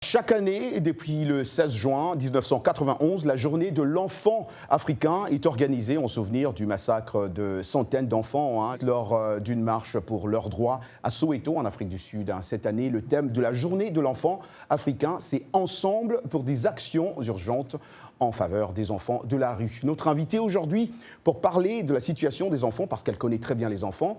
Chaque année, depuis le 16 juin 1991, la journée de l'enfant africain est organisée en souvenir du massacre de centaines d'enfants lors d'une marche pour leurs droits à Soweto, en Afrique du Sud. Cette année, le thème de la journée de l'enfant africain, c'est « Ensemble pour des actions urgentes » en faveur des enfants de la rue. Notre invitée aujourd'hui pour parler de la situation des enfants, parce qu'elle connaît très bien les enfants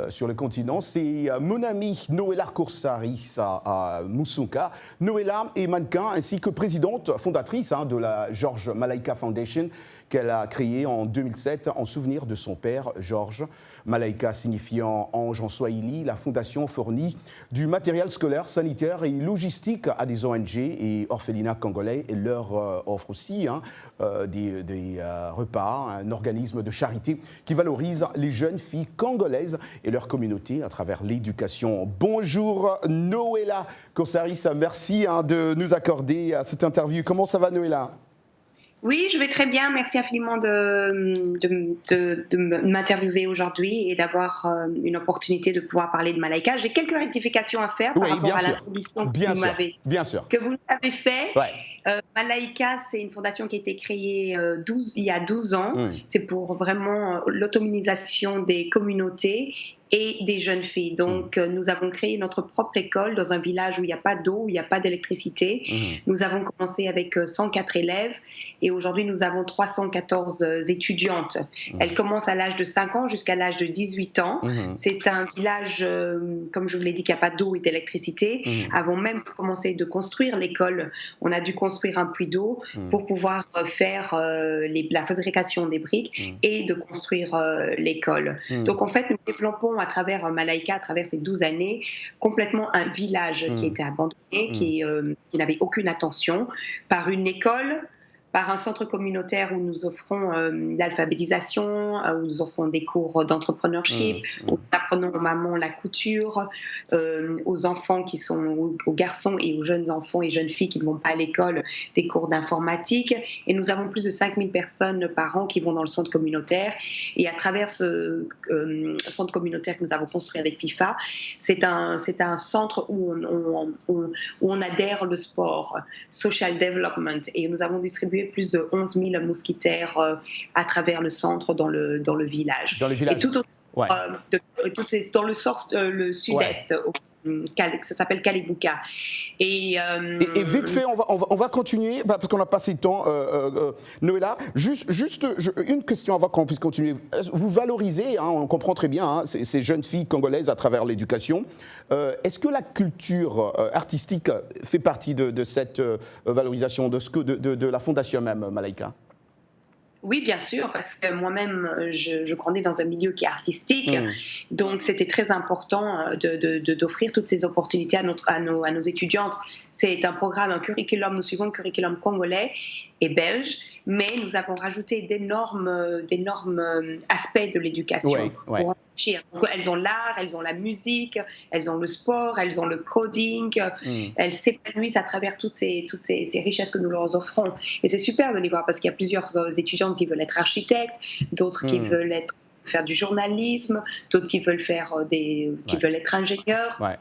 sur le continent, c'est mon amie Noëlla Korsarissa Musunga. Noëlla est mannequin ainsi que présidente fondatrice de la George Malaika Foundation qu'elle a créée en 2007 en souvenir de son père George. Malaika signifiant ange en swahili, la fondation fournit du matériel scolaire, sanitaire et logistique à des ONG et orphelinats congolais et leur offre aussi des repas, un organisme de charité qui valorise les jeunes filles congolaises et leur communauté à travers l'éducation. Bonjour Noëlla Korsarissa, merci de nous accorder cette interview. Comment ça va Noëlla ? Oui, je vais très bien. Merci infiniment de m'interviewer aujourd'hui et d'avoir une opportunité de pouvoir parler de Malaika. J'ai quelques rectifications à faire par rapport à l'introduction que vous avez fait. Ouais. Malaika, c'est une fondation qui a été créée il y a 12 ans. C'est pour vraiment l'autonomisation des communautés et des jeunes filles. Donc, nous avons créé notre propre école dans un village où il n'y a pas d'eau, où il n'y a pas d'électricité. Nous avons commencé avec 104 élèves et aujourd'hui, nous avons 314 étudiantes. Elles commencent à l'âge de 5 ans jusqu'à l'âge de 18 ans. C'est un village, comme je vous l'ai dit, qui n'a pas d'eau et d'électricité. Avant même de commencer de construire l'école, on a dû construire un puits d'eau pour pouvoir faire la fabrication des briques et de construire l'école. Donc, en fait, nous développons à travers Malaika, à travers ces 12 années, complètement un village qui était abandonné, qui n'avait aucune attention, par une école, par un centre communautaire où nous offrons l'alphabétisation, où nous offrons des cours d'entrepreneurship, où nous apprenons aux mamans la couture, aux enfants qui sont, aux garçons et aux jeunes enfants et jeunes filles qui ne vont pas à l'école, des cours d'informatique. Et nous avons plus de 5000 personnes par an qui vont dans le centre communautaire. Et à travers ce centre communautaire que nous avons construit avec FIFA, c'est un centre où on adhère le sport, social development. Et nous avons distribué plus de 11 000 mousquetaires à travers le centre dans le village. Dans le village. Et tout dans le sud-est, ça s'appelle Kalibuka. Et vite fait, on va continuer, parce qu'on a passé le temps, Noëlla. Juste une question avant qu'on puisse continuer. Vous valorisez, on comprend très bien, ces jeunes filles congolaises à travers l'éducation. Est-ce que la culture artistique fait partie de cette valorisation, de la fondation même, Malaika ? Oui, bien sûr, parce que moi-même, je grandis dans un milieu qui est artistique, donc c'était très important d'offrir toutes ces opportunités à nos étudiantes. C'est un programme, un curriculum, nous suivons le curriculum congolais et belge, mais nous avons rajouté d'énormes aspects de l'éducation. Pour enrichir. Donc, elles ont l'art, elles ont la musique, elles ont le sport, elles ont le coding, elles s'épanouissent à travers toutes ces richesses que nous leur offrons. Et c'est super de les voir parce qu'il y a plusieurs étudiantes qui veulent être architectes, d'autres qui veulent faire du journalisme, d'autres qui veulent veulent être ingénieurs. Ouais.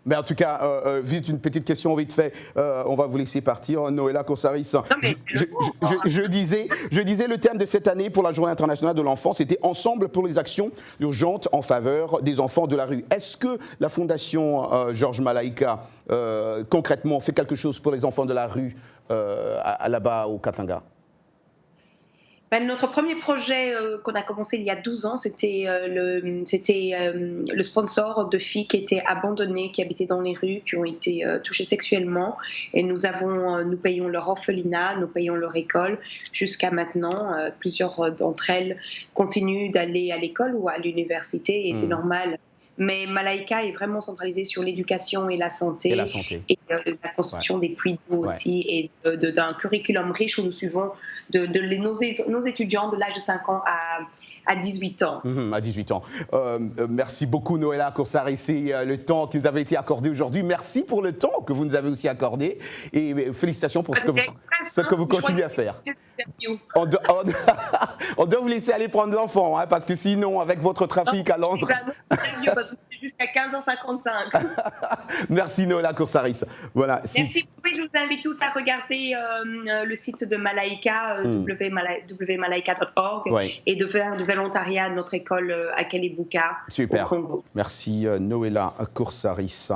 Mais en tout cas, vite une petite question vite fait, on va vous laisser partir, Noëlla Korsarissa. Je disais le thème de cette année pour la Journée internationale de l'enfant, c'était « Ensemble pour les actions urgentes en faveur des enfants de la rue ». Est-ce que la Fondation George Malaika, concrètement, fait quelque chose pour les enfants de la rue là-bas au Katanga ? Notre premier projet qu'on a commencé il y a 12 ans, c'était le sponsor de filles qui étaient abandonnées, qui habitaient dans les rues, qui ont été touchées sexuellement. Et nous payons leur orphelinat, nous payons leur école. Jusqu'à maintenant, plusieurs d'entre elles continuent d'aller à l'école ou à l'université et c'est normal. Mais Malaika est vraiment centralisée sur l'éducation et la santé. Et la construction des puits d'eau aussi, et d'un curriculum riche où nous suivons nos étudiants de l'âge de 5 ans à 18 ans. À 18 ans. Merci beaucoup Noëlla Korsarissa, le temps qui nous avait été accordé aujourd'hui. Merci pour le temps que vous nous avez aussi accordé et félicitations pour ce que vous continuez à faire. On doit vous laisser aller prendre l'enfant, parce que sinon, avec votre trafic à Londres... C'est juste jusqu'à 15h55. Merci Noëlla Coursaris. Voilà. Merci beaucoup. Je vous invite tous à regarder le site de Malaika, www.malaika.org, et de faire du volontariat à notre école à Kalibuka, super. au Congo. Merci Noëlla Coursaris.